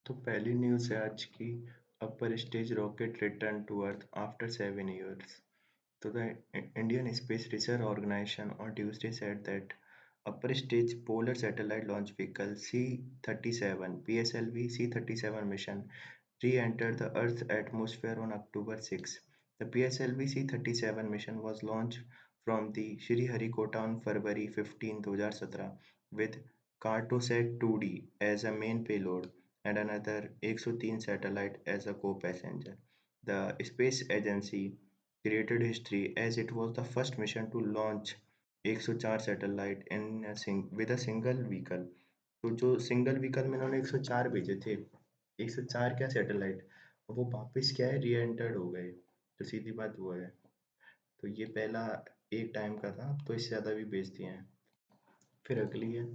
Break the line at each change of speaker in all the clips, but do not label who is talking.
तो पहली न्यूज़ है आज की। Upper stage rocket return to earth after 7 years. So the Indian Space Research Organization on Tuesday said that upper stage polar satellite launch vehicle C-37 PSLV C-37 mission re-entered the Earth's atmosphere on October 6. The PSLV C-37 mission was launched from the Sriharikota on February 15, 2017 with Cartosat 2D as a main payload and another 103 satellite as a co-passenger. The space agency created history as it was the first mission to launch 104 satellite with a single vehicle. तो जो single vehicle में इन्होंने 104 भेजे थे, 104 क्या satellite, वो वापस क्या है री एंटर्ड हो गए। तो सीधी बात वो है। तो ये पहला एक टाइम का था, अब तो इससे ज़्यादा भी भेज दिए हैं। फिर अगली है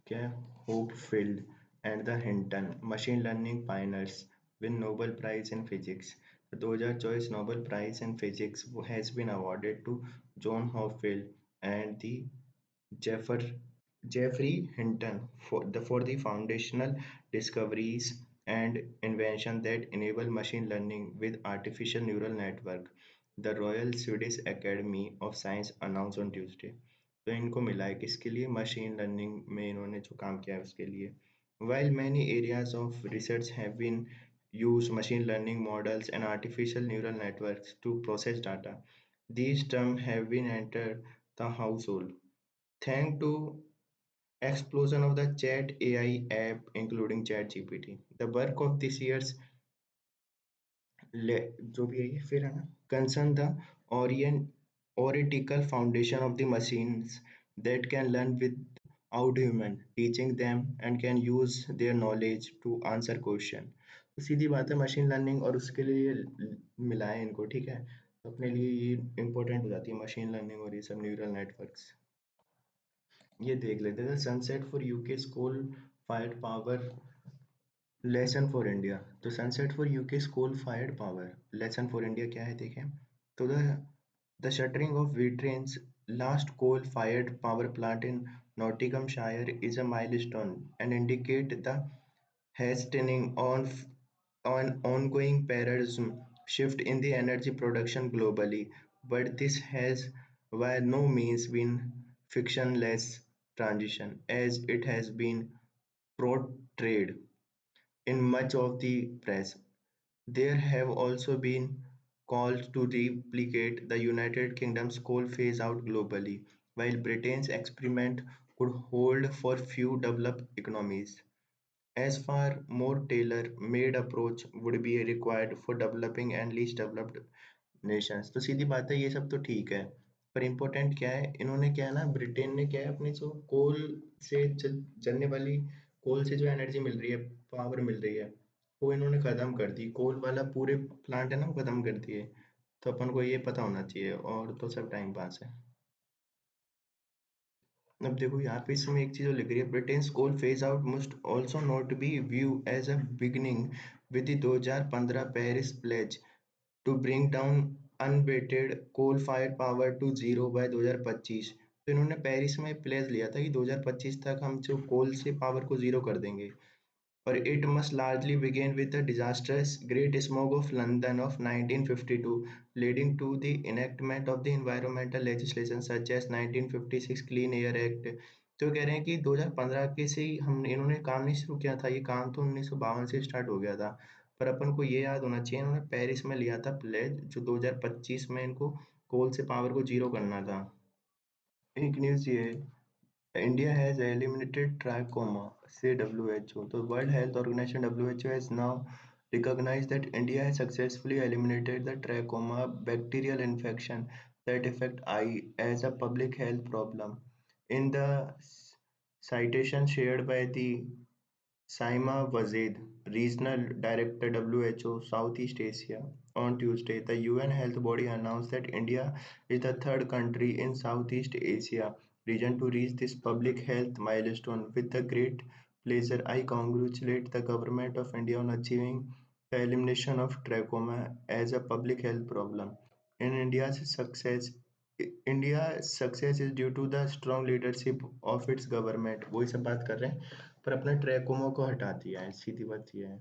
क्या है, Hopfield and the Hinton machine learning pioneers win Nobel prize in physics. 2024 Nobel Prize in Physics has been awarded to John Hopfield and the Jeffer, Jeffrey Hinton for the foundational discoveries and invention that enable machine learning with artificial neural network, the Royal Swedish Academy of Science announced on Tuesday. तो इनको मिला है किसके लिए, machine learning में इन्होंने जो काम किया है उसके लिए। While many areas of research have been use machine learning models and artificial neural networks to process data, these terms have been entered the household thanks to explosion of the chat AI app including ChatGPT. The work of this year's जो भी है ये फिर है ना concern the orient theoretical foundation of the machines that can learn without human teaching them and can use their knowledge to answer question। तो सीधी बात है, मशीन लर्निंग और उसके लिए मिलाएं इनको, ठीक है। तो अपने लिए ये इम्पोर्टेंट हो जाती है मशीन लर्निंग और ये सब न्यूरल नेटवर्क्स। ये देख लेते हैं, sunset for UK school fired power lesson for India. तो sunset for UK school fired power lesson for India क्या है देखें। तो the shuttering of Whittrain's last coal-fired power plant in Nottinghamshire is a milestone and indicate the hastening on ongoing paradigm shift in the energy production globally. But this has by no means been frictionless transition as it has been portrayed in much of the press. There have also been calls to replicate the United Kingdom's coal phase-out globally, while Britain's experiment could hold for few developed economies. As far more tailor-made approach would be required for developing and least developed nations। तो सीधी बात है, ये सब तो ठीक है, पर important क्या है, इन्होंने क्या है ना, ब्रिटेन ने क्या है, अपनी जो कोल से जलने वाली कोल से जो एनर्जी मिल रही है, पावर मिल रही है, वो इन्होंने ख़त्म कर दी। कोल वाला पूरे प्लांट है ना, वो ख़त्म कर दिए। तो अपन को ये पता होना चाहिए, और तो सब टाइम पास है। अब देखो यहाँ पे इसमें एक चीज़ और लिख रही है, Britain's coal phase out must also not be view as a beginning with the 2015 Paris pledge to bring down unabated coal fire power to zero by 2025। तो इन्होंने पेरिस में प्लेज लिया था कि 2025 तक हम जो कोल से पावर को जीरो कर देंगे, और it must largely begin with the disastrous Great Smog of London of 1952, leading to the enactment of the environmental legislation such as 1956 Clean Air Act। तो कह रहे हैं कि 2015 के से ही हम इन्होंने काम नहीं शुरू किया था, ये काम तो 1952 से स्टार्ट हो गया था। पर अपन को ये याद होना चाहिए, इन्होंने पेरिस में लिया था प्लेज, जो 2025 में इनको कोल से पावर को जीरो करना था। एक न्यूज़ ये India has eliminated trachoma, say WHO. The World Health Organization (WHO) has now recognized that India has successfully eliminated the trachoma bacterial infection that affect eye as a public health problem. In the citation shared by the Saima Wazid, Regional Director WHO Southeast Asia, on Tuesday, the UN health body announced that India is the third country in Southeast Asia region to reach this public health milestone. With the great pleasure, I congratulate the government of India on achieving the elimination of trachoma as a public health problem. In India's success is due to the strong leadership of its government। वही सब बात कर रहे हैं, पर अपने ट्रैकोमो को हटा दिया है, सीधी बात ये है।